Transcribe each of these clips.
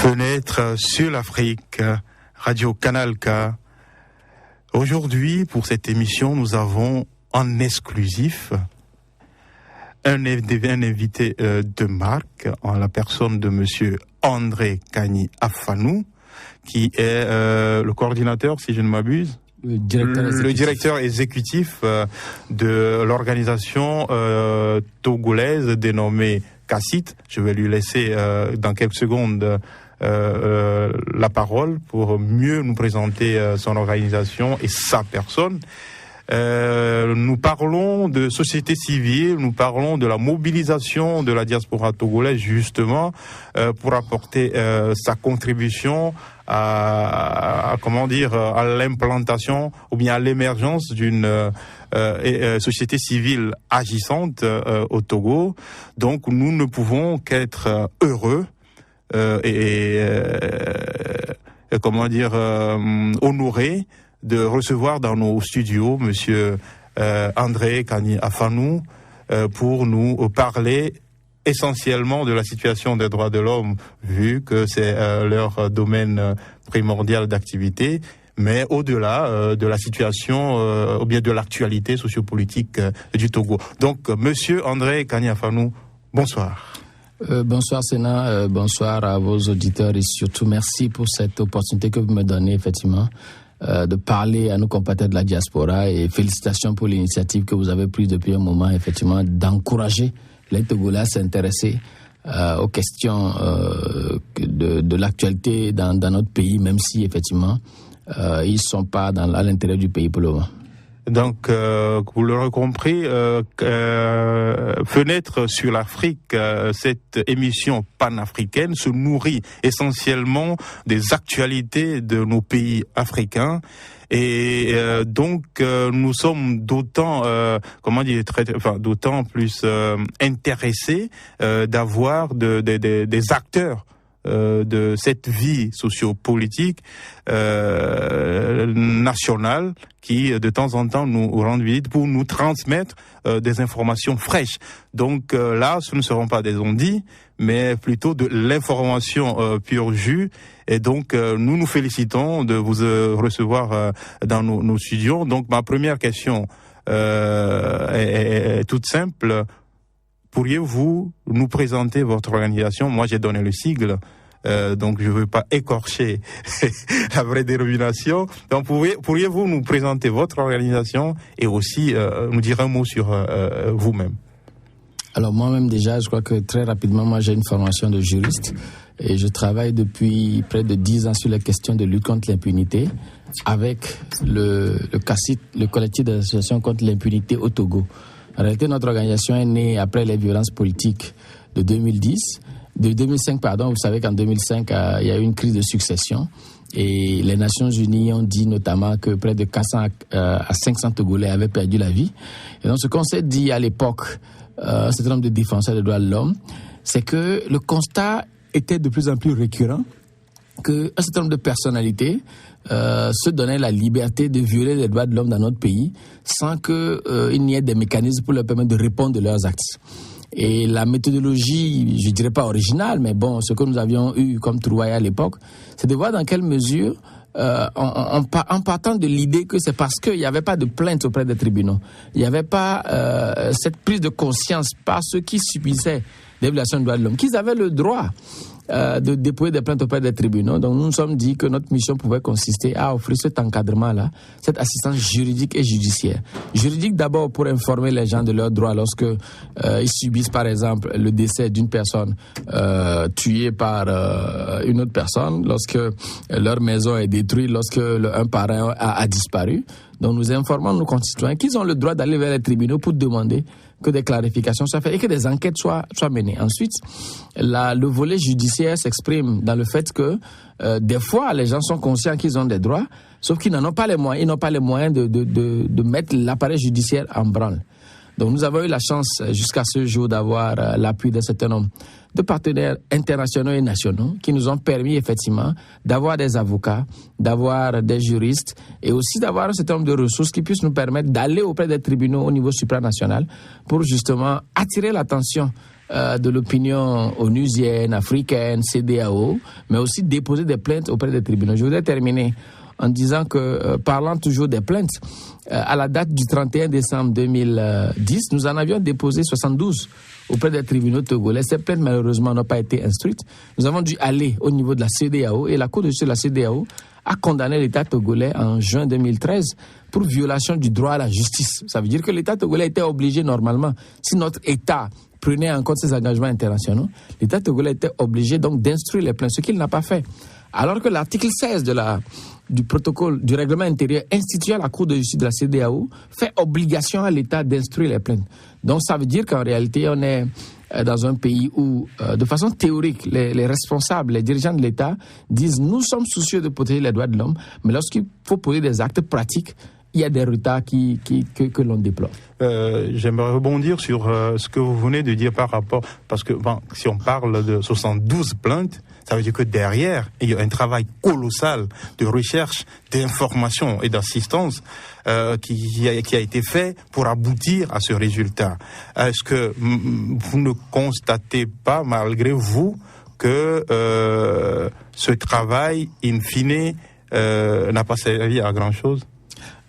Fenêtre sur l'Afrique, Radio Canal K. Aujourd'hui, pour cette émission, nous avons en exclusif un invité de marque, en la personne de monsieur André Kani Afanou, qui est le coordinateur, si je ne m'abuse, le directeur exécutif de l'organisation togolaise dénommée CACIT. Je vais lui laisser dans quelques secondes la parole pour mieux nous présenter son organisation et sa personne. Nous parlons de société civile, nous parlons de la mobilisation de la diaspora togolaise justement pour apporter sa contribution à l'implantation ou bien à l'émergence d'une société civile agissante au Togo. Donc nous ne pouvons qu'être heureux honorés de recevoir dans nos studios monsieur André Kani Afanou pour nous parler essentiellement de la situation des droits de l'homme, vu que c'est leur domaine primordial d'activité, mais au-delà de la situation ou bien de l'actualité sociopolitique du Togo. Donc, monsieur André Kani Afanou, bonsoir. Bonsoir Sénat, bonsoir à vos auditeurs et surtout merci pour cette opportunité que vous me donnez effectivement de parler à nos compatriotes de la diaspora et félicitations pour l'initiative que vous avez prise depuis un moment effectivement d'encourager les Togolais à s'intéresser aux questions de l'actualité dans notre pays, même si effectivement ils ne sont pas à l'intérieur du pays pour le moment. Donc, vous l'aurez compris, Fenêtre sur l'Afrique, cette émission panafricaine se nourrit essentiellement des actualités de nos pays africains. Et donc, nous sommes d'autant plus intéressés d'avoir des acteurs de cette vie sociopolitique nationale qui de temps en temps nous rendent visite pour nous transmettre des informations fraîches. Donc là, ce ne seront pas des on-dit, mais plutôt de l'information pure jus. Et donc nous nous félicitons de vous recevoir dans nos studios. Donc ma première question est toute simple. Pourriez-vous nous présenter votre organisation? Moi, j'ai donné le sigle, donc je ne veux pas écorcher la vraie dénomination. Donc, pourriez-vous nous présenter votre organisation et aussi nous dire un mot sur vous-même? Alors, moi-même, déjà, je crois que très rapidement, moi, j'ai une formation de juriste et je travaille depuis près de 10 ans sur les questions de lutte contre l'impunité avec le CACIT, le collectif des associations contre l'impunité au Togo. En réalité, notre organisation est née après les violences politiques de 2005, Vous savez qu'en 2005, il y a eu une crise de succession et les Nations Unies ont dit notamment que près de 400 à 500 Togolais avaient perdu la vie. Et donc, ce qu'on s'est dit à l'époque, un certain nombre de défenseurs des droits de l'homme, c'est que le constat était de plus en plus récurrent qu'un certain nombre de personnalités se donnaient la liberté de violer les droits de l'homme dans notre pays sans qu'il n'y ait des mécanismes pour leur permettre de répondre de leurs actes. Et la méthodologie, je dirais pas originale, mais bon, ce que nous avions eu comme trouvaille à l'époque, c'est de voir dans quelle mesure, en partant de l'idée que c'est parce qu'il n'y avait pas de plainte auprès des tribunaux, il n'y avait pas cette prise de conscience par ceux qui subissaient des violations des droits de l'homme, qu'ils avaient le droit de déposer des plaintes auprès des tribunaux. Donc nous nous sommes dit que notre mission pouvait consister à offrir cet encadrement-là, cette assistance juridique et judiciaire. Juridique d'abord pour informer les gens de leurs droits lorsque ils subissent par exemple le décès d'une personne tuée par une autre personne, lorsque leur maison est détruite, lorsque un parent a disparu. Donc nous informons nos concitoyens qu'ils ont le droit d'aller vers les tribunaux pour demander que des clarifications soient faites et que des enquêtes soient menées. Ensuite, le volet judiciaire s'exprime dans le fait que des fois, les gens sont conscients qu'ils ont des droits, sauf qu'ils n'en ont pas les moyens. Ils n'ont pas les moyens de mettre l'appareil judiciaire en branle. Donc nous avons eu la chance jusqu'à ce jour d'avoir l'appui d'un certain nombre de partenaires internationaux et nationaux qui nous ont permis effectivement d'avoir des avocats, d'avoir des juristes et aussi d'avoir un certain nombre de ressources qui puissent nous permettre d'aller auprès des tribunaux au niveau supranational pour justement attirer l'attention de l'opinion onusienne, africaine, CEDEAO, mais aussi déposer des plaintes auprès des tribunaux. Je voudrais terminer en disant que, parlant toujours des plaintes, à la date du 31 décembre 2010, nous en avions déposé 72 auprès des tribunaux togolais. Ces plaintes, malheureusement, n'ont pas été instruites. Nous avons dû aller au niveau de la CEDEAO et la Cour de justice de la CEDEAO a condamné l'État togolais en juin 2013 pour violation du droit à la justice. Ça veut dire que l'État togolais était obligé normalement, si notre État prenait en compte ses engagements internationaux, l'État togolais était obligé donc d'instruire les plaintes, ce qu'il n'a pas fait. Alors que l'article 16 du protocole du règlement intérieur instituant la Cour de justice de la CEDEAO fait obligation à l'État d'instruire les plaintes. Donc ça veut dire qu'en réalité, on est dans un pays où, de façon théorique, les responsables, les dirigeants de l'État disent « nous sommes soucieux de protéger les droits de l'homme », mais lorsqu'il faut poser des actes pratiques, il y a des retards que l'on déplore. J'aimerais rebondir sur ce que vous venez de dire par rapport, parce que si on parle de 72 plaintes, ça veut dire que derrière, il y a un travail colossal de recherche, d'information et d'assistance qui a été fait pour aboutir à ce résultat. Est-ce que vous ne constatez pas, malgré vous, que ce travail, in fine, n'a pas servi à grand-chose?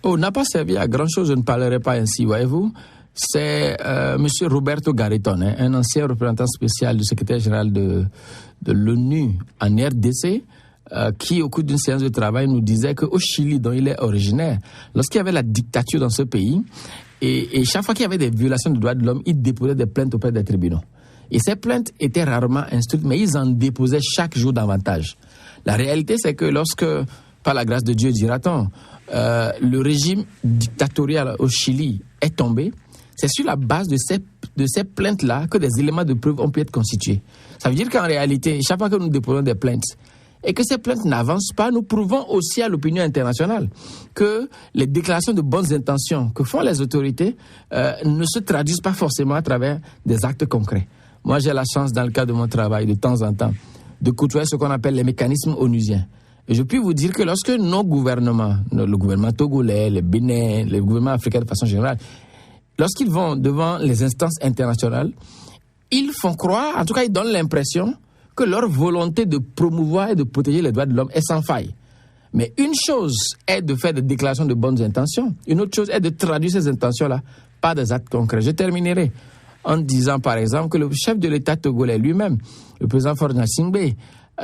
N'a pas servi à grand-chose, je ne parlerai pas ainsi, voyez-vous. C'est M. Roberto Garriton, un ancien représentant spécial du secrétaire général de l'ONU en RDC, qui, au cours d'une séance de travail, nous disait qu'au Chili, dont il est originaire, lorsqu'il y avait la dictature dans ce pays, et chaque fois qu'il y avait des violations des droits de l'homme, il déposait des plaintes auprès des tribunaux. Et ces plaintes étaient rarement instruites, mais ils en déposaient chaque jour davantage. La réalité, c'est que lorsque, par la grâce de Dieu, dira-t-on, le régime dictatorial au Chili est tombé, c'est sur la base de ces plaintes-là que des éléments de preuve ont pu être constitués. Ça veut dire qu'en réalité, chaque fois que nous déposons des plaintes et que ces plaintes n'avancent pas, nous prouvons aussi à l'opinion internationale que les déclarations de bonnes intentions que font les autorités ne se traduisent pas forcément à travers des actes concrets. Moi, j'ai la chance, dans le cadre de mon travail, de temps en temps, de côtoyer ce qu'on appelle les mécanismes onusiens. Et je puis vous dire que lorsque nos gouvernements, le gouvernement togolais, le Bénin, le gouvernement africain de façon générale, lorsqu'ils vont devant les instances internationales, ils font croire, en tout cas ils donnent l'impression que leur volonté de promouvoir et de protéger les droits de l'homme est sans faille. Mais une chose est de faire des déclarations de bonnes intentions, une autre chose est de traduire ces intentions-là par des actes concrets. Je terminerai en disant par exemple que le chef de l'État togolais lui-même, le président Faure Gnassingbé,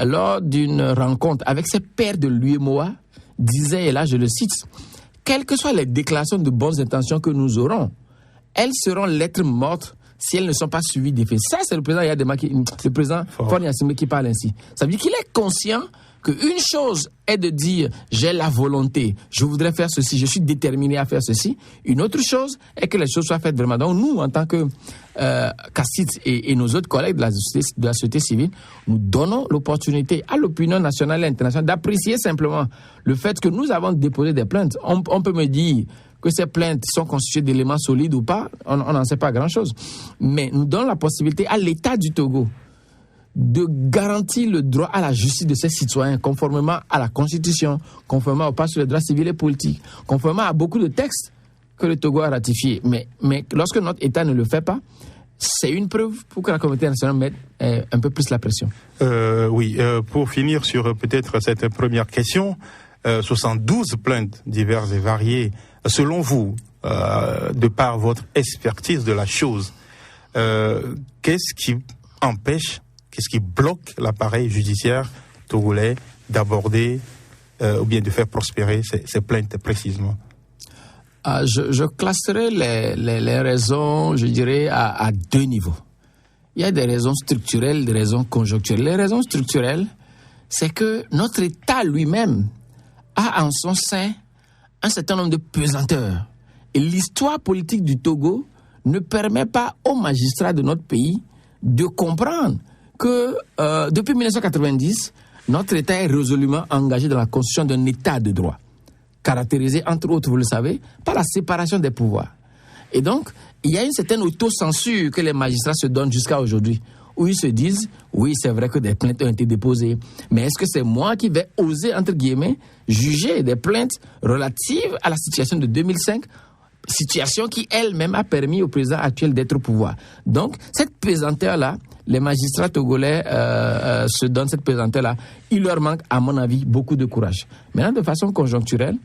lors d'une rencontre avec ses pairs de l'UEMOA, disait, et là je le cite, « Quelles que soient les déclarations de bonnes intentions que nous aurons, elles seront lettres mortes si elles ne sont pas suivies d'effets. » Ça, c'est le président Faure Gnassingbé qui parle ainsi. Ça veut dire qu'il est conscient qu'une chose est de dire « j'ai la volonté, je voudrais faire ceci, je suis déterminé à faire ceci ». Une autre chose est que les choses soient faites vraiment. Donc nous, en tant que CACIT et nos autres collègues de la société civile, nous donnons l'opportunité à l'opinion nationale et internationale d'apprécier simplement le fait que nous avons déposé des plaintes. On peut me dire que ces plaintes sont constituées d'éléments solides ou pas, on n'en sait pas grand-chose. Mais nous donnons la possibilité à l'État du Togo de garantir le droit à la justice de ses citoyens, conformément à la Constitution, conformément au pacte sur les droits civils et politiques, conformément à beaucoup de textes que le Togo a ratifiés. Mais lorsque notre État ne le fait pas, c'est une preuve pour que la communauté internationale mette un peu plus la pression. Pour finir sur peut-être cette première question, 72 plaintes diverses et variées, selon vous, de par votre expertise de la chose, qu'est-ce qui empêche, qu'est-ce qui bloque l'appareil judiciaire togolais d'aborder ou bien de faire prospérer ces plaintes précisément? Je classerai les raisons, je dirais, à deux niveaux. Il y a des raisons structurelles, des raisons conjoncturelles. Les raisons structurelles, c'est que notre État lui-même a en son sein un certain nombre de pesanteurs. Et l'histoire politique du Togo ne permet pas aux magistrats de notre pays de comprendre que depuis 1990, notre État est résolument engagé dans la construction d'un État de droit, caractérisé, entre autres, vous le savez, par la séparation des pouvoirs. Et donc, il y a une certaine autocensure que les magistrats se donnent jusqu'à aujourd'hui, où ils se disent, oui, c'est vrai que des plaintes ont été déposées, mais est-ce que c'est moi qui vais oser, entre guillemets, juger des plaintes relatives à la situation de 2005, situation qui elle-même a permis au président actuel d'être au pouvoir. Donc, cette pesanteur-là, les magistrats togolais se donnent cette pesanteur-là. Il leur manque, à mon avis, beaucoup de courage. Maintenant, de façon conjoncturelle,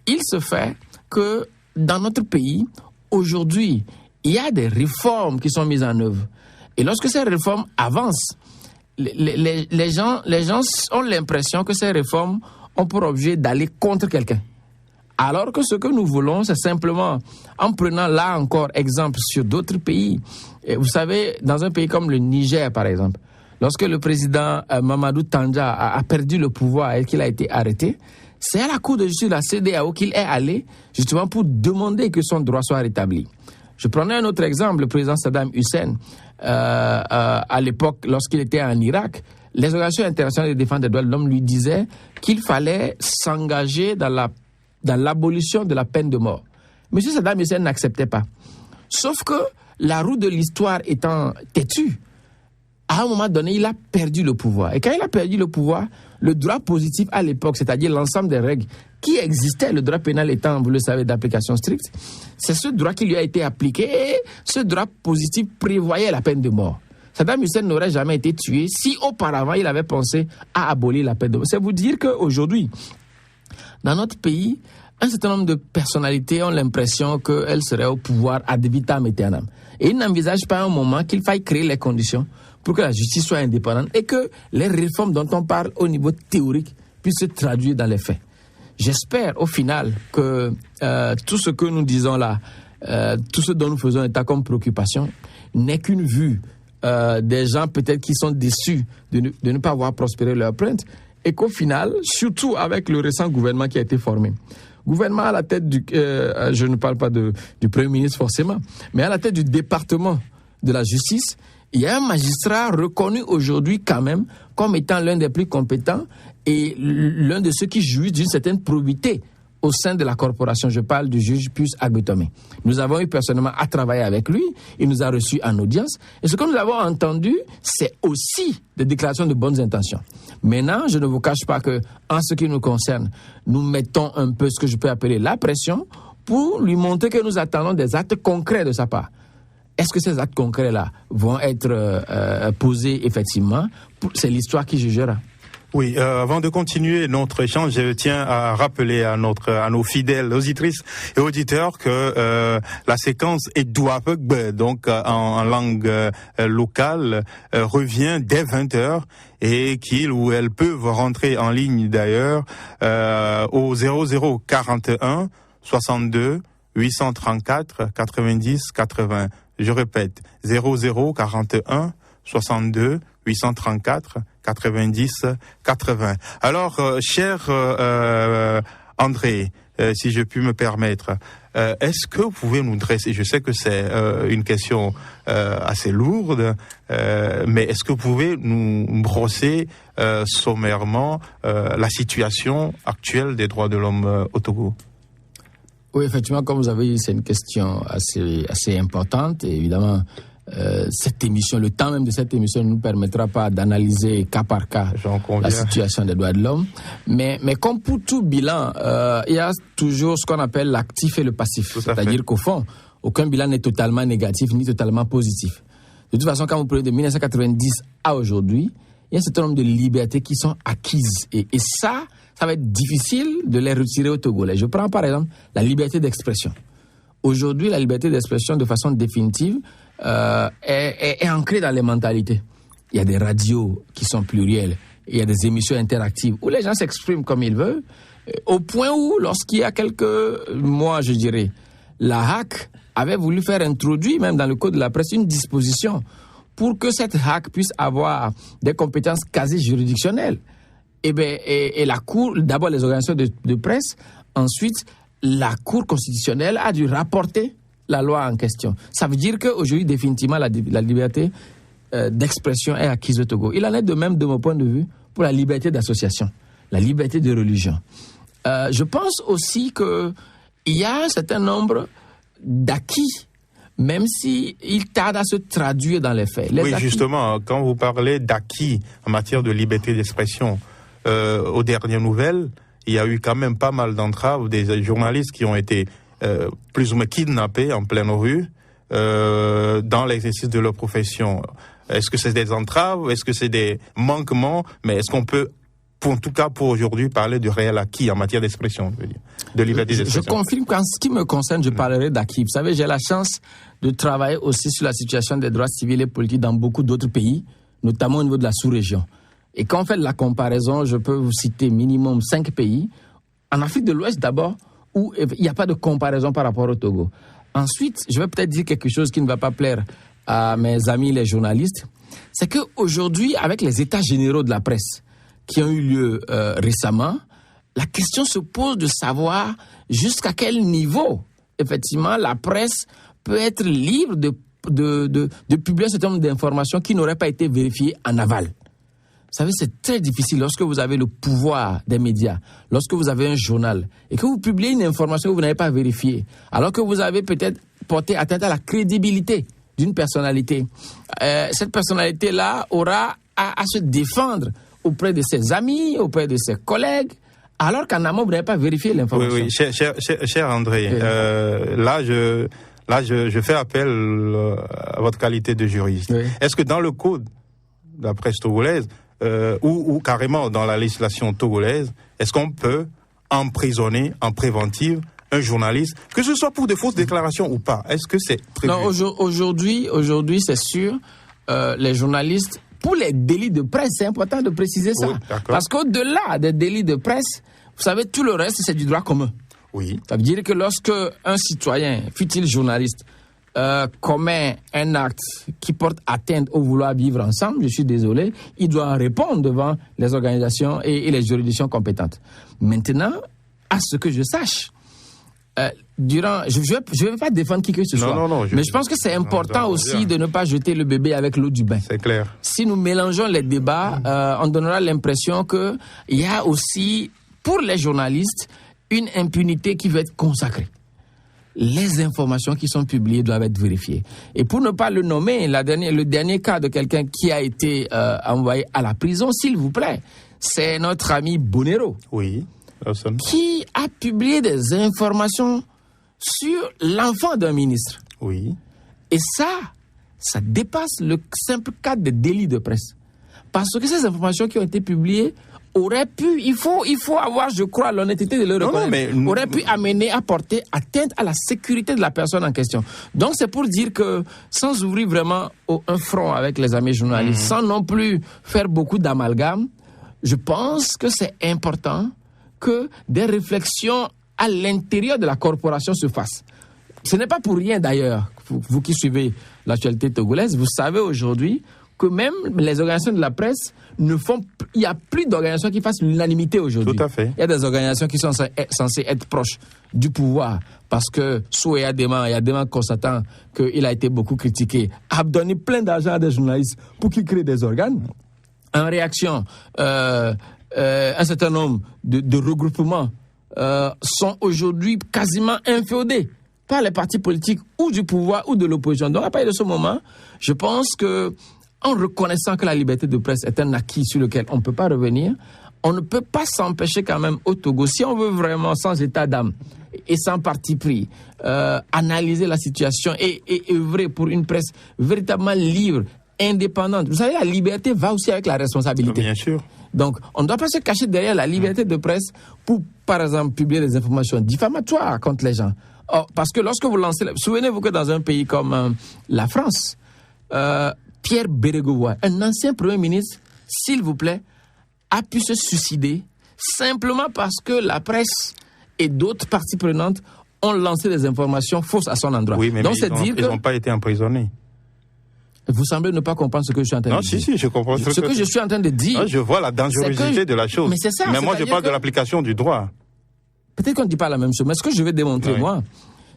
il se fait que dans notre pays, aujourd'hui, il y a des réformes qui sont mises en œuvre. Et lorsque ces réformes avancent, les gens ont l'impression que ces réformes ont pour objet d'aller contre quelqu'un. Alors que ce que nous voulons, c'est simplement, en prenant là encore exemple sur d'autres pays. Et vous savez, dans un pays comme le Niger, par exemple, lorsque le président Mamadou Tandja a perdu le pouvoir et qu'il a été arrêté, c'est à la Cour de justice de la CEDEAO qu'il est allé, justement pour demander que son droit soit rétabli. Je prenais un autre exemple, le président Saddam Hussein, à l'époque, lorsqu'il était en Irak, les organisations internationales de défense des droits de l'homme lui disaient qu'il fallait s'engager dans l'abolition de la peine de mort. M. Saddam Hussein n'acceptait pas. Sauf que la roue de l'histoire étant têtue, à un moment donné, il a perdu le pouvoir. Et quand il a perdu le pouvoir, le droit positif à l'époque, c'est-à-dire l'ensemble des règles qui existaient, le droit pénal étant, vous le savez, d'application stricte, c'est ce droit qui lui a été appliqué et ce droit positif prévoyait la peine de mort. Saddam Hussein n'aurait jamais été tué si auparavant il avait pensé à abolir la peine de mort. C'est vous dire qu'aujourd'hui, dans notre pays, un certain nombre de personnalités ont l'impression qu'elles seraient au pouvoir ad vitam aeternam. Et ils n'envisagent pas un moment qu'il faille créer les conditions pour que la justice soit indépendante et que les réformes dont on parle au niveau théorique puissent se traduire dans les faits. J'espère au final que tout ce que nous disons là, tout ce dont nous faisons état comme préoccupation, n'est qu'une vue des gens peut-être qui sont déçus de ne pas voir prospérer leur plainte et qu'au final, surtout avec le récent gouvernement qui a été formé, gouvernement à la tête je ne parle pas du Premier ministre forcément, mais à la tête du département de la justice, il y a un magistrat reconnu aujourd'hui quand même comme étant l'un des plus compétents et l'un de ceux qui jouissent d'une certaine probité au sein de la corporation. Je parle du juge Pius Agbetomé. Nous avons eu personnellement à travailler avec lui. Il nous a reçus en audience. Et ce que nous avons entendu, c'est aussi des déclarations de bonnes intentions. Maintenant, je ne vous cache pas que, en ce qui nous concerne, nous mettons un peu ce que je peux appeler la pression pour lui montrer que nous attendons des actes concrets de sa part. Est-ce que ces actes concrets-là vont être posés effectivement? C'est l'histoire qui jugera. Oui, avant de continuer notre échange, je tiens à rappeler à nos fidèles auditrices et auditeurs que la séquence Edouapeg, donc en langue locale, revient dès 20h et qu'ils ou elles peuvent rentrer en ligne d'ailleurs au 0041 62 834 90 80. Je répète, 0041 62 834 90 80. Alors, cher André, si je puis me permettre, est-ce que vous pouvez nous dresser, je sais que c'est une question assez lourde, mais est-ce que vous pouvez nous brosser sommairement la situation actuelle des droits de l'homme au Togo? Oui, effectivement, comme vous avez dit, c'est une question assez importante. Et évidemment, cette émission, le temps même de cette émission ne nous permettra pas d'analyser cas par cas la situation des droits de l'homme. Mais comme pour tout bilan, il y a toujours ce qu'on appelle l'actif et le passif. C'est-à-dire qu'au fond, aucun bilan n'est totalement négatif ni totalement positif. De toute façon, quand vous prenez de 1990 à aujourd'hui, il y a un certain nombre de libertés qui sont acquises. Et ça va être difficile de les retirer aux Togolais. Je prends par exemple la liberté d'expression. Aujourd'hui, la liberté d'expression, de façon définitive, est ancrée dans les mentalités. Il y a des radios qui sont plurielles, il y a des émissions interactives où les gens s'expriment comme ils veulent, au point où, lorsqu'il y a quelques mois, je dirais, la HAC avait voulu faire introduire, même dans le code de la presse, une disposition pour que cette HAC puisse avoir des compétences quasi juridictionnelles. Et la Cour, d'abord les organisations de presse, ensuite la Cour constitutionnelle a dû rapporter la loi en question. Ça veut dire qu'aujourd'hui, définitivement, la liberté d'expression est acquise au Togo. Il en est de même, de mon point de vue, pour la liberté d'association, la liberté de religion. Je pense aussi qu'il y a un certain nombre d'acquis, même s'il tarde à se traduire dans les faits. Oui, justement, quand vous parlez d'acquis en matière de liberté d'expression, aux dernières nouvelles, il y a eu quand même pas mal d'entraves, des journalistes qui ont été plus ou moins kidnappés en pleine rue dans l'exercice de leur profession. Est-ce que c'est des entraves? Est-ce que c'est des manquements? Mais est-ce qu'on peut, en tout cas pour aujourd'hui, parler de réel acquis en matière d'expression, je veux dire, de liberté d'expression? Je confirme qu'en ce qui me concerne, je parlerai d'acquis. Vous savez, j'ai la chance de travailler aussi sur la situation des droits civils et politiques dans beaucoup d'autres pays, notamment au niveau de la sous-région. Et quand on fait la comparaison, je peux vous citer minimum 5 pays. En Afrique de l'Ouest d'abord, où il n'y a pas de comparaison par rapport au Togo. Ensuite, je vais peut-être dire quelque chose qui ne va pas plaire à mes amis les journalistes. C'est qu'aujourd'hui, avec les états généraux de la presse qui ont eu lieu récemment, la question se pose de savoir jusqu'à quel niveau, effectivement, la presse peut être libre de publier un certain nombre d'informations qui n'auraient pas été vérifiées en aval. Vous savez, c'est très difficile lorsque vous avez le pouvoir des médias, lorsque vous avez un journal et que vous publiez une information que vous n'avez pas vérifiée, alors que vous avez peut-être porté atteinte à la crédibilité d'une personnalité. Cette personnalité-là aura à se défendre auprès de ses amis, auprès de ses collègues, alors qu'en amont, vous n'avez pas vérifié l'information. Oui, cher André, là, je fais appel à votre qualité de juriste. Oui. Est-ce que dans le code de la presse togolaise, ou carrément dans la législation togolaise, est-ce qu'on peut emprisonner en préventive un journaliste, que ce soit pour de fausses déclarations ou pas? Est-ce que c'est prévu? Non, aujourd'hui, c'est sûr, les journalistes, pour les délits de presse, c'est important de préciser ça. Oui, parce qu'au-delà des délits de presse, vous savez, tout le reste, c'est du droit commun. Oui. Ça veut dire que lorsque un citoyen, fût-il journaliste, commet un acte qui porte atteinte au vouloir vivre ensemble, je suis désolé, il doit répondre devant les organisations et les juridictions compétentes. Maintenant, à ce que je sache, je vais pas défendre qui que ce soit, mais je pense que c'est important aussi de ne pas jeter le bébé avec l'eau du bain. C'est clair. Si nous mélangeons les débats, on donnera l'impression que il y a aussi, pour les journalistes, une impunité qui va être consacrée. Les informations qui sont publiées doivent être vérifiées. Et pour ne pas le nommer, le dernier cas de quelqu'un qui a été envoyé à la prison, s'il vous plaît, c'est notre ami Bonero. Oui. Qui a publié des informations sur l'enfant d'un ministre. Oui. Et ça dépasse le simple cadre des délits de presse. Parce que ces informations qui ont été publiées auraient pu, il faut avoir, je crois, l'honnêteté de le reconnaître, auraient pu amener à porter atteinte à la sécurité de la personne en question. Donc c'est pour dire que, sans ouvrir vraiment un front avec les amis journalistes, sans non plus faire beaucoup d'amalgame, je pense que c'est important que des réflexions à l'intérieur de la corporation se fassent. Ce n'est pas pour rien d'ailleurs, vous qui suivez l'actualité togolaise, vous savez aujourd'hui que même les organisations de la presse il n'y a plus d'organisations qui fassent l'unanimité aujourd'hui. Tout à fait. Il y a des organisations qui sont censées être proches du pouvoir parce que sous Yadema constatant qu'il a été beaucoup critiqué, a donné plein d'argent à des journalistes pour qu'ils créent des organes. En réaction, un certain nombre de regroupements sont aujourd'hui quasiment inféodés par les partis politiques ou du pouvoir ou de l'opposition. Donc à partir de ce moment, je pense que en reconnaissant que la liberté de presse est un acquis sur lequel on ne peut pas revenir, on ne peut pas s'empêcher quand même au Togo, si on veut vraiment, sans état d'âme et sans parti pris, analyser la situation et œuvrer pour une presse véritablement libre, indépendante. Vous savez, la liberté va aussi avec la responsabilité. Bien sûr. Donc, on ne doit pas se cacher derrière la liberté de presse pour, par exemple, publier des informations diffamatoires contre les gens. Parce que lorsque vous lancez... Souvenez-vous que dans un pays comme la France, Pierre Bérégovoy, un ancien Premier ministre, s'il vous plaît, a pu se suicider simplement parce que la presse et d'autres parties prenantes ont lancé des informations fausses à son endroit. Oui, mais, donc, ils n'ont pas été emprisonnés. Vous semblez ne pas comprendre ce que je suis en train de dire. Non, si, je comprends. Ce que je suis en train de dire... Non, je vois la dangerosité de la chose. Mais c'est ça. Mais moi, je parle de l'application du droit. Peut-être qu'on ne dit pas la même chose, mais ce que je vais démontrer, moi,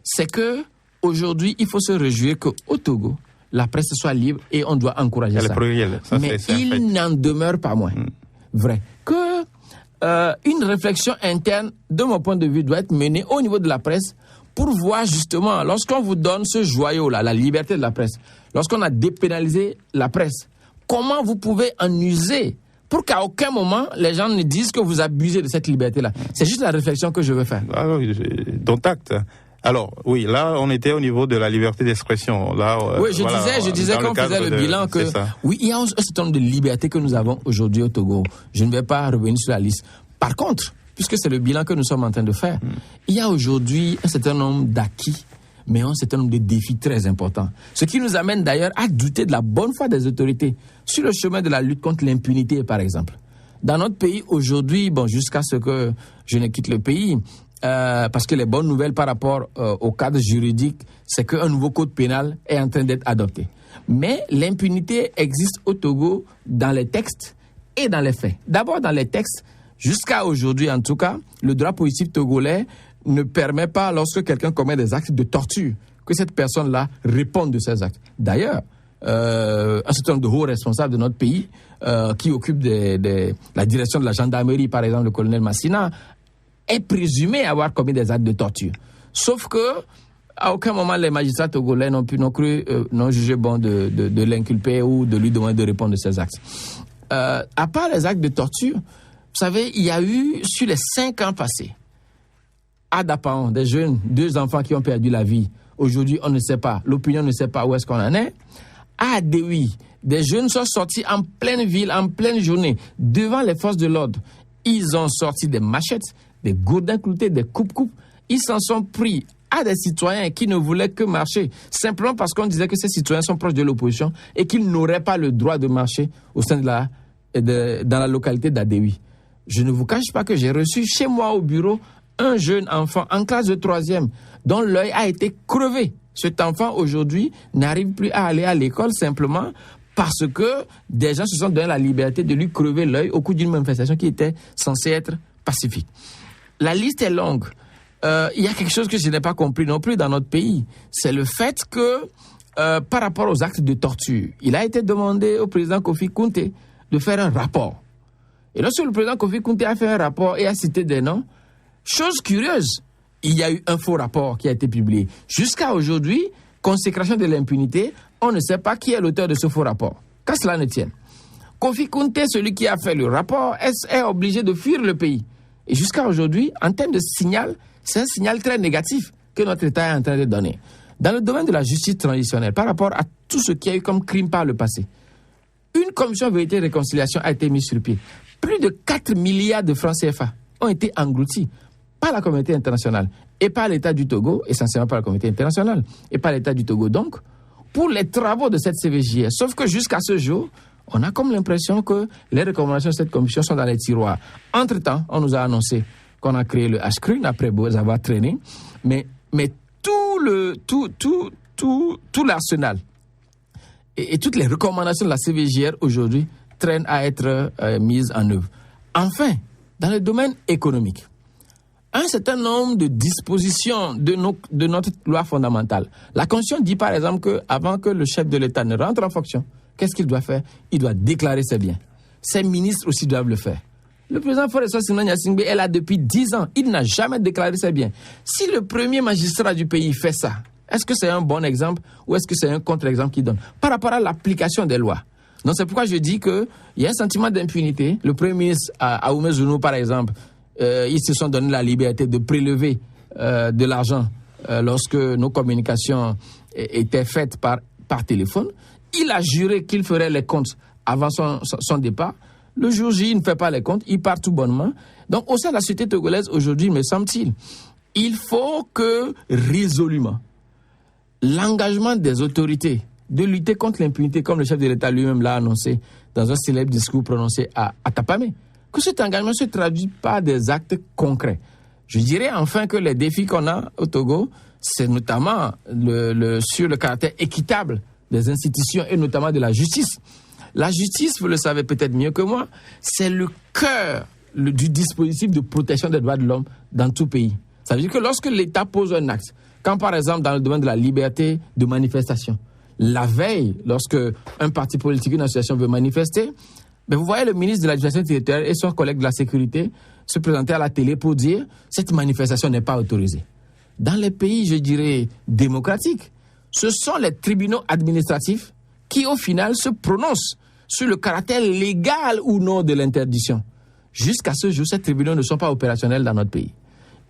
c'est que aujourd'hui, il faut se réjouir qu'au Togo, la presse soit libre et on doit encourager ça. Ça. Mais il n'en demeure pas moins vrai que une réflexion interne, de mon point de vue, doit être menée au niveau de la presse pour voir justement, lorsqu'on vous donne ce joyau-là, la liberté de la presse, lorsqu'on a dépénalisé la presse, comment vous pouvez en user pour qu'à aucun moment, les gens ne disent que vous abusez de cette liberté-là. C'est juste la réflexion que je veux faire. Alors, dont acte. Alors, oui, là, on était au niveau de la liberté d'expression. Là, oui, je disais qu'on faisait le bilan que, oui, il y a un certain nombre de libertés que nous avons aujourd'hui au Togo. Je ne vais pas revenir sur la liste. Par contre, puisque c'est le bilan que nous sommes en train de faire, il y a aujourd'hui un certain nombre d'acquis, mais un certain nombre de défis très importants. Ce qui nous amène d'ailleurs à douter de la bonne foi des autorités sur le chemin de la lutte contre l'impunité, par exemple. Dans notre pays, aujourd'hui, jusqu'à ce que je ne quitte le pays, parce que les bonnes nouvelles par rapport au cadre juridique, c'est qu'un nouveau code pénal est en train d'être adopté. Mais l'impunité existe au Togo dans les textes et dans les faits. D'abord dans les textes, jusqu'à aujourd'hui en tout cas, le droit positif togolais ne permet pas, lorsque quelqu'un commet des actes de torture, que cette personne-là réponde de ces actes. D'ailleurs, un certain nombre de hauts responsables de notre pays qui occupent la direction de la gendarmerie, par exemple le colonel Massina, est présumé avoir commis des actes de torture. Sauf que, à aucun moment, les magistrats togolais n'ont jugé bon de l'inculper ou de lui demander de répondre de ces actes. À part les actes de torture, vous savez, il y a eu, sur les 5 ans passés, à Dapaon, des jeunes, 2 enfants qui ont perdu la vie. Aujourd'hui, on ne sait pas, l'opinion ne sait pas où est-ce qu'on en est. À Adewi, des jeunes sont sortis en pleine ville, en pleine journée, devant les forces de l'ordre. Ils ont sorti des machettes, des gourdins cloutés, des coupes-coupes. Ils s'en sont pris à des citoyens qui ne voulaient que marcher, simplement parce qu'on disait que ces citoyens sont proches de l'opposition et qu'ils n'auraient pas le droit de marcher au sein dans la localité d'Adewi. Je ne vous cache pas que j'ai reçu chez moi au bureau un jeune enfant en classe de 3e dont l'œil a été crevé. Cet enfant aujourd'hui n'arrive plus à aller à l'école simplement parce que des gens se sont donné la liberté de lui crever l'œil au cours d'une manifestation qui était censée être pacifique. La liste est longue. Il y a quelque chose que je n'ai pas compris non plus dans notre pays. C'est le fait que, par rapport aux actes de torture, il a été demandé au président Kofi Kounté de faire un rapport. Et lorsque le président Kofi Kounté a fait un rapport et a cité des noms, chose curieuse, il y a eu un faux rapport qui a été publié. Jusqu'à aujourd'hui, consécration de l'impunité, on ne sait pas qui est l'auteur de ce faux rapport. Qu'à cela ne tienne. Kofi Kounté, celui qui a fait le rapport, est obligé de fuir le pays. Et jusqu'à aujourd'hui, en termes de signal, c'est un signal très négatif que notre État est en train de donner. Dans le domaine de la justice transitionnelle, par rapport à tout ce qu'il y a eu comme crime par le passé, une commission vérité et réconciliation a été mise sur pied. Plus de 4 milliards de francs CFA ont été engloutis par la communauté internationale et par l'État du Togo, essentiellement par la communauté internationale, et par l'État du Togo donc, pour les travaux de cette CVJS. Sauf que jusqu'à ce jour, on a comme l'impression que les recommandations de cette commission sont dans les tiroirs. Entre-temps, on nous a annoncé qu'on a créé le HCRUN après avoir traîné, mais tout l'arsenal et toutes les recommandations de la CVJR aujourd'hui traînent à être mises en œuvre. Enfin, dans le domaine économique, un certain nombre de dispositions de notre loi fondamentale. La Constitution dit par exemple qu'avant que le chef de l'État ne rentre en fonction, qu'est-ce qu'il doit faire? Il doit déclarer ses biens. Ses ministres aussi doivent le faire. Le président Foreso Simon-Gnassingbé est là depuis 10 ans. Il n'a jamais déclaré ses biens. Si le premier magistrat du pays fait ça, est-ce que c'est un bon exemple ou est-ce que c'est un contre-exemple qu'il donne par rapport à l'application des lois? Donc c'est pourquoi je dis qu'il y a un sentiment d'impunité. Le premier ministre Aoumé Zounou, par exemple, ils se sont donné la liberté de prélever de l'argent lorsque nos communications étaient faites par téléphone. Il a juré qu'il ferait les comptes avant son départ. Le jour J, il ne fait pas les comptes, il part tout bonnement. Donc, au sein de la société togolaise, aujourd'hui, me semble-t-il, il faut que, résolument, l'engagement des autorités de lutter contre l'impunité, comme le chef de l'État lui-même l'a annoncé dans un célèbre discours prononcé à Tapamé, que cet engagement se traduit par des actes concrets. Je dirais enfin que les défis qu'on a au Togo, c'est notamment sur le caractère équitable des institutions et notamment de la justice. La justice, vous le savez peut-être mieux que moi, c'est le cœur du dispositif de protection des droits de l'homme dans tout pays. Ça veut dire que lorsque l'État pose un acte, quand par exemple dans le domaine de la liberté de manifestation, la veille, lorsque un parti politique, une association veut manifester, vous voyez le ministre de l'Administration territoriale et son collègue de la sécurité se présenter à la télé pour dire « cette manifestation n'est pas autorisée ». Dans les pays, je dirais, démocratiques, ce sont les tribunaux administratifs qui, au final, se prononcent sur le caractère légal ou non de l'interdiction. Jusqu'à ce jour, ces tribunaux ne sont pas opérationnels dans notre pays.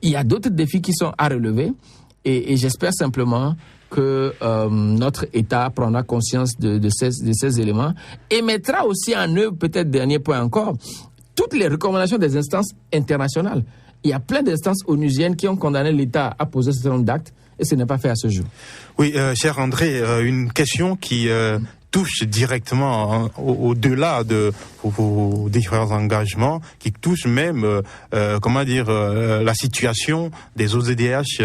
Il y a d'autres défis qui sont à relever Et j'espère simplement que notre État prendra conscience de ces éléments et mettra aussi en œuvre, peut-être dernier point encore, toutes les recommandations des instances internationales. Il y a plein d'instances onusiennes qui ont condamné l'État à poser ce certain nombre d'actes et ce n'est pas fait à ce jour. Oui, cher André, une question qui touche directement au-delà de vos différents engagements, qui touche même, la situation des OZDH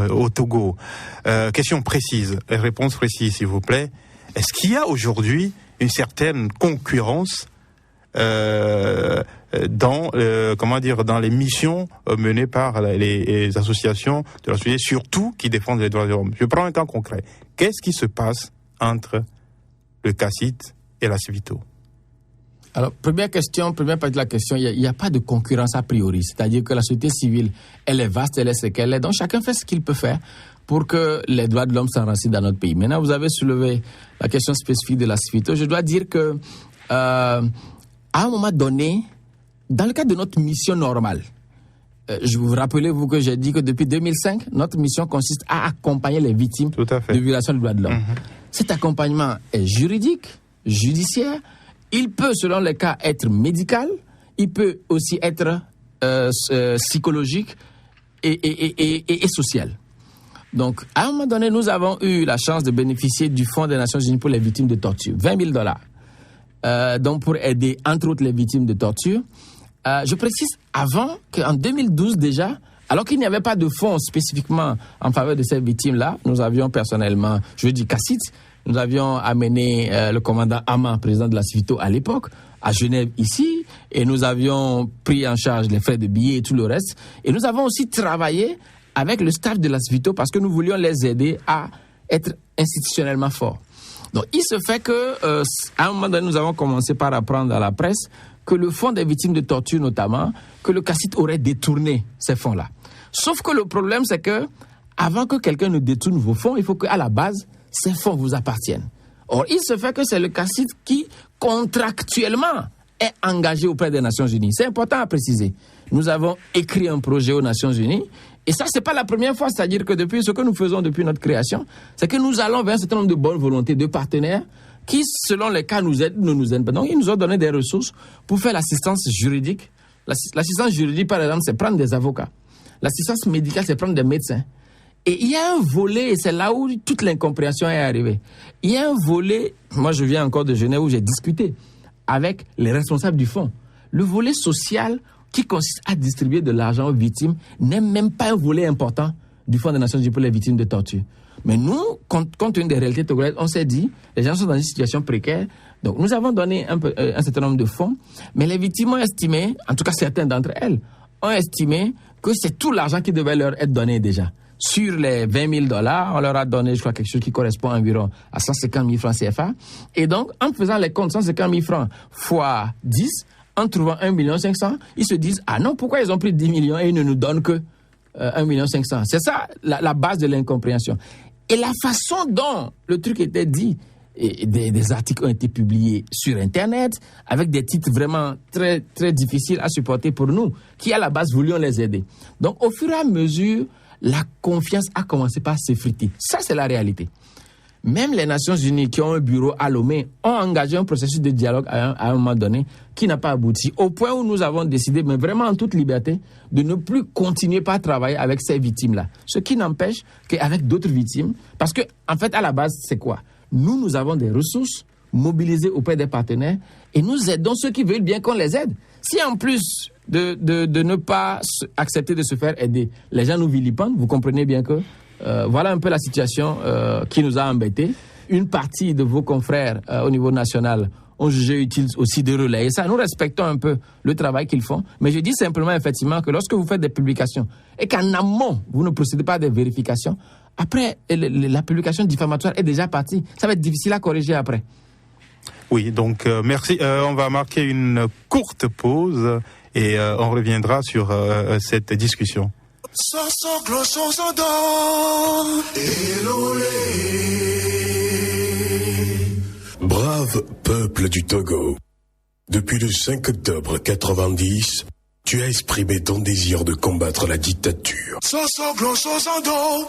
au Togo. Question précise, réponse précise, s'il vous plaît. Est-ce qu'il y a aujourd'hui une certaine concurrence dans les missions menées par les associations de la société, surtout qui défendent les droits de l'homme? Je prends un cas concret. Qu'est-ce qui se passe entre le CACIT et la CIVITO? Alors, première partie de la question, il n'y a pas de concurrence a priori. C'est-à-dire que la société civile, elle est vaste, elle est ce qu'elle est. Donc, chacun fait ce qu'il peut faire pour que les droits de l'homme s'enracinent dans notre pays. Maintenant, vous avez soulevé la question spécifique de la CIVITO. Je dois dire que, à un moment donné, dans le cadre de notre mission normale, je vous rappelez-vous que j'ai dit que depuis 2005, notre mission consiste à accompagner les victimes de violations des droits de l'homme. Mm-hmm. Cet accompagnement est juridique, judiciaire. Il peut, selon les cas, être médical. Il peut aussi être psychologique et social. Donc, à un moment donné, nous avons eu la chance de bénéficier du Fonds des Nations Unies pour les victimes de torture, $20 000. Donc, pour aider, entre autres, les victimes de torture. Je précise, avant qu'en 2012 déjà, alors qu'il n'y avait pas de fonds spécifiquement en faveur de ces victimes-là, nous avions personnellement, je dis CACIT, nous avions amené le commandant Ama, président de la CIVITO à l'époque, à Genève ici, et nous avions pris en charge les frais de billets et tout le reste. Et nous avons aussi travaillé avec le staff de la CIVITO parce que nous voulions les aider à être institutionnellement forts. Donc, il se fait que, à un moment donné, nous avons commencé par apprendre à la presse que le fonds des victimes de torture, notamment, que le CACIT aurait détourné ces fonds-là. Sauf que le problème, c'est que, avant que quelqu'un ne détourne vos fonds, il faut qu'à la base, ces fonds vous appartiennent. Or, il se fait que c'est le CACIT qui, contractuellement, est engagé auprès des Nations Unies. C'est important à préciser. Nous avons écrit un projet aux Nations Unies. Et ça, c'est pas la première fois. C'est-à-dire que depuis ce que nous faisons depuis notre création, c'est que nous allons vers un certain nombre de bonnes volontés, de partenaires qui, selon les cas, nous aident, nous aident. Donc, ils nous ont donné des ressources pour faire l'assistance juridique. L'assistance juridique, par exemple, c'est prendre des avocats. L'assistance médicale, c'est prendre des médecins. Et il y a un volet, et c'est là où toute l'incompréhension est arrivée. Il y a un volet, moi je viens encore de Genève où j'ai discuté avec les responsables du fonds. Le volet social qui consiste à distribuer de l'argent aux victimes n'est même pas un volet important du Fonds des Nations Unies pour les victimes de torture. Mais nous, compte tenu des réalités togolaises, on s'est dit, les gens sont dans une situation précaire, donc nous avons donné un certain nombre de fonds, mais les victimes ont estimé, en tout cas certaines d'entre elles, ont estimé que c'est tout l'argent qui devait leur être donné déjà. Sur les $20 000, on leur a donné, je crois, quelque chose qui correspond environ à 150 000 francs CFA. Et donc, en faisant les comptes, 150 000 francs fois 10, en trouvant 1 500 000, ils se disent, ah non, pourquoi ils ont pris 10 millions et ils ne nous donnent que 1 500 000. C'est ça, la base de l'incompréhension. Et la façon dont le truc était dit, et des articles ont été publiés sur Internet, avec des titres vraiment très, très difficiles à supporter pour nous, qui à la base voulions les aider. Donc, au fur et à mesure, la confiance a commencé par s'effriter. Ça, c'est la réalité. Même les Nations Unies, qui ont un bureau à Lomé, ont engagé un processus de dialogue à un moment donné qui n'a pas abouti. Au point où nous avons décidé, mais vraiment en toute liberté, de ne plus continuer par travailler avec ces victimes-là. Ce qui n'empêche qu'avec d'autres victimes, parce que, en fait, à la base, c'est quoi? Nous avons des ressources mobilisées auprès des partenaires et nous aidons ceux qui veulent bien qu'on les aide. Si en plus de ne pas accepter de se faire aider, les gens nous vilipendent, vous comprenez bien que voilà un peu la situation qui nous a embêtés. Une partie de vos confrères au niveau national ont jugé utile aussi de relayer ça. Nous respectons un peu le travail qu'ils font, mais je dis simplement effectivement que lorsque vous faites des publications et qu'en amont, vous ne procédez pas à des vérifications, après, la publication diffamatoire est déjà partie. Ça va être difficile à corriger après. Oui, donc merci. On va marquer une courte pause et on reviendra sur cette discussion. Brave peuple du Togo, depuis le 5 octobre 90, Tu as exprimé ton désir de combattre la dictature.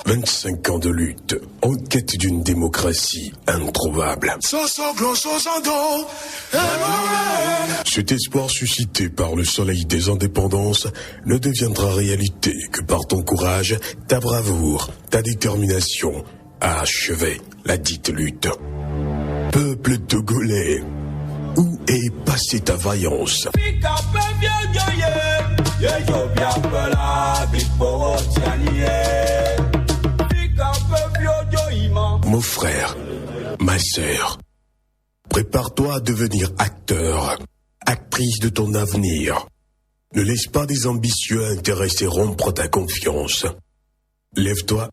25 ans de lutte en quête d'une démocratie introuvable. Cet espoir suscité par le soleil des indépendances ne deviendra réalité que par ton courage, ta bravoure, ta détermination à achever la dite lutte. Peuple togolais, où est passée ta vaillance? Mon frère, ma sœur, prépare-toi à devenir acteur, actrice de ton avenir. Ne laisse pas des ambitieux intéressés rompre ta confiance. Lève-toi,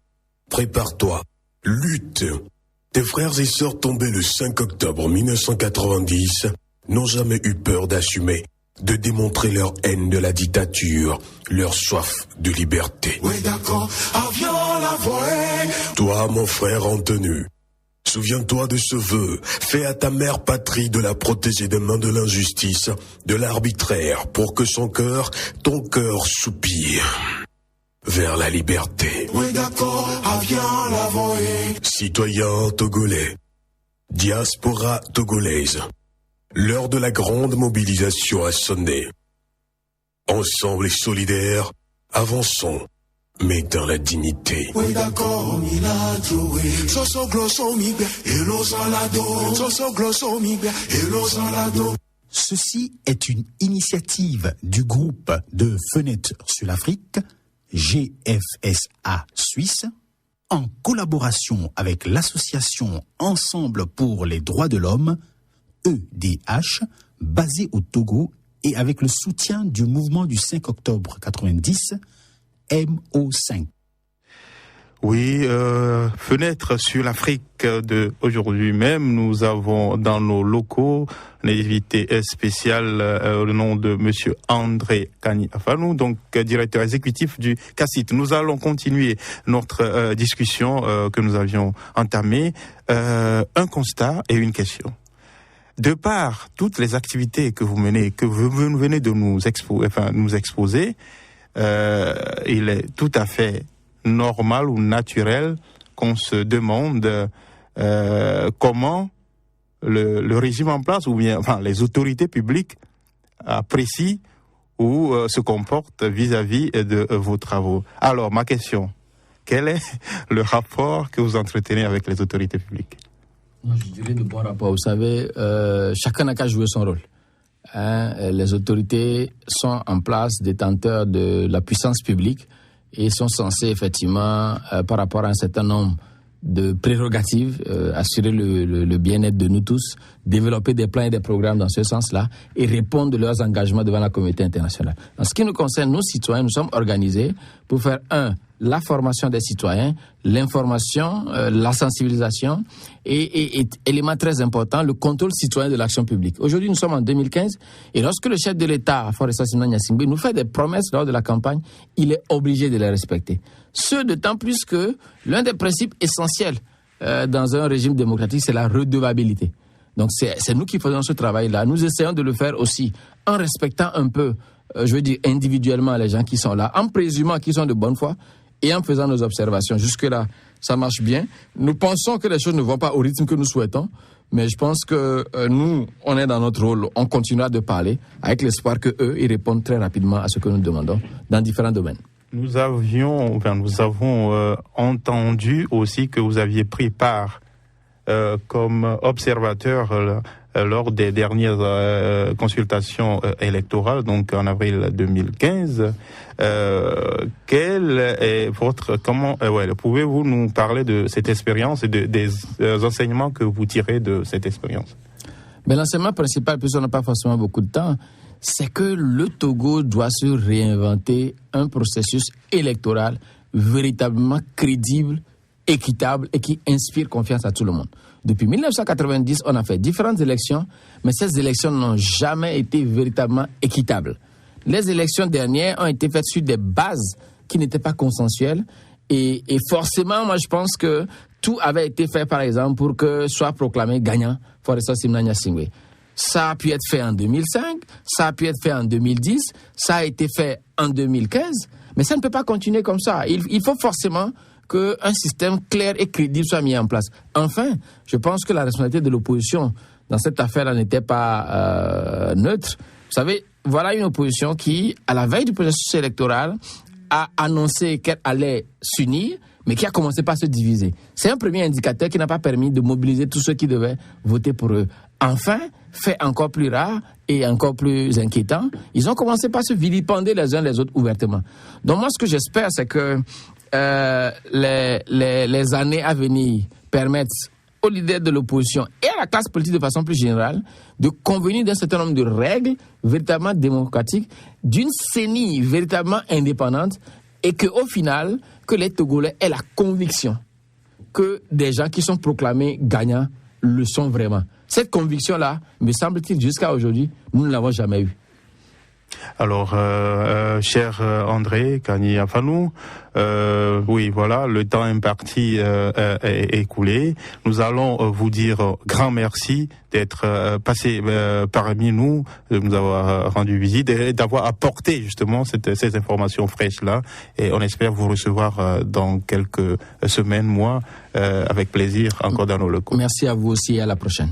prépare-toi, lutte. Tes frères et sœurs tombés le 5 octobre 1990 n'ont jamais eu peur d'assumer, de démontrer leur haine de la dictature, leur soif de liberté. Oui, d'accord, toi, mon frère en tenue, souviens-toi de ce vœu, fais à ta mère patrie de la protéger des mains de l'injustice, de l'arbitraire, pour que son cœur, ton cœur soupire vers la liberté. Oui, d'accord, citoyens togolais, diaspora togolaise, l'heure de la grande mobilisation a sonné. Ensemble et solidaires, avançons, mais dans la dignité. Oui, d'accord, Ceci est une initiative du groupe de Fenêtre sur l'Afrique, GFSA Suisse, en collaboration avec l'association Ensemble pour les droits de l'homme, EDH, basée au Togo, et avec le soutien du mouvement du 5 octobre 90, MO5. Oui, Fenêtre sur l'Afrique de aujourd'hui même, nous avons dans nos locaux un invité spécial, le nom de Monsieur André Kani Afanou, donc directeur exécutif du CACIT. Nous allons continuer notre discussion que nous avions entamée. Un constat et une question. De par toutes les activités que vous menez, que vous venez de nous exposer, il est tout à fait normal ou naturel qu'on se demande comment le régime en place ou bien les autorités publiques apprécient ou se comportent vis-à-vis de vos travaux. Alors, ma question, quel est le rapport que vous entretenez avec les autorités publiques? Je dirais de bon rapport. Vous savez, chacun n'a qu'à jouer son rôle. Les autorités sont en place, détenteurs de la puissance publique, et sont censés effectivement, par rapport à un certain nombre de prérogatives, assurer le bien-être de nous tous, développer des plans et des programmes dans ce sens-là et répondre de leurs engagements devant la communauté internationale. En ce qui nous concerne, nous citoyens, nous sommes organisés pour faire la formation des citoyens, l'information, la sensibilisation et élément très important, le contrôle citoyen de l'action publique. Aujourd'hui, nous sommes en 2015 et lorsque le chef de l'État, Faure Essassina Gnassingbé, nous fait des promesses lors de la campagne, il est obligé de les respecter. Ce d'autant plus que l'un des principes essentiels dans un régime démocratique, c'est la redevabilité. Donc c'est nous qui faisons ce travail-là. Nous essayons de le faire aussi en respectant un peu, individuellement les gens qui sont là, en présumant qu'ils sont de bonne foi et en faisant nos observations. Jusque-là, ça marche bien. Nous pensons que les choses ne vont pas au rythme que nous souhaitons, mais je pense que nous, on est dans notre rôle. On continuera de parler avec l'espoir qu'eux, ils répondent très rapidement à ce que nous demandons dans différents domaines. Nous avons entendu aussi que vous aviez pris part comme observateur lors des dernières consultations électorales, donc en avril 2015. Quel est votre pouvez-vous nous parler de cette expérience et des enseignements que vous tirez de cette expérience? Mais l'enseignement principal, puisqu'on n'a pas forcément beaucoup de temps, c'est que le Togo doit se réinventer un processus électoral véritablement crédible, équitable et qui inspire confiance à tout le monde. Depuis 1990, on a fait différentes élections, mais ces élections n'ont jamais été véritablement équitables. Les élections dernières ont été faites sur des bases qui n'étaient pas consensuelles et forcément, moi je pense que tout avait été fait par exemple pour que soit proclamé gagnant Faure Essassina Gnassingbé. ça a pu être fait en 2005, ça a pu être fait en 2010, ça a été fait en 2015, mais ça ne peut pas continuer comme ça. Il faut forcément qu'un système clair et crédible soit mis en place. Enfin, je pense que la responsabilité de l'opposition dans cette affaire n'était pas neutre. Vous savez, voilà une opposition qui, à la veille du processus électoral, a annoncé qu'elle allait s'unir, mais qui a commencé par se diviser. C'est un premier indicateur qui n'a pas permis de mobiliser tous ceux qui devaient voter pour eux. Enfin, fait encore plus rare et encore plus inquiétant, ils ont commencé par se vilipender les uns les autres ouvertement. Donc moi, ce que j'espère, c'est que les années à venir permettent aux leaders de l'opposition et à la classe politique de façon plus générale de convenir d'un certain nombre de règles véritablement démocratiques, d'une CENI véritablement indépendante, et qu'au final, que les Togolais aient la conviction que des gens qui sont proclamés gagnants le sont vraiment. Cette conviction-là, me semble-t-il, jusqu'à aujourd'hui, nous ne l'avons jamais eue. Alors, cher André Kani Afanou, oui, voilà, le temps imparti est écoulé. Nous allons vous dire grand merci d'être passé parmi nous, de nous avoir rendu visite et d'avoir apporté justement ces informations fraîches-là. Et on espère vous recevoir dans quelques semaines, mois, avec plaisir, encore dans nos locaux. Merci à vous aussi et à la prochaine.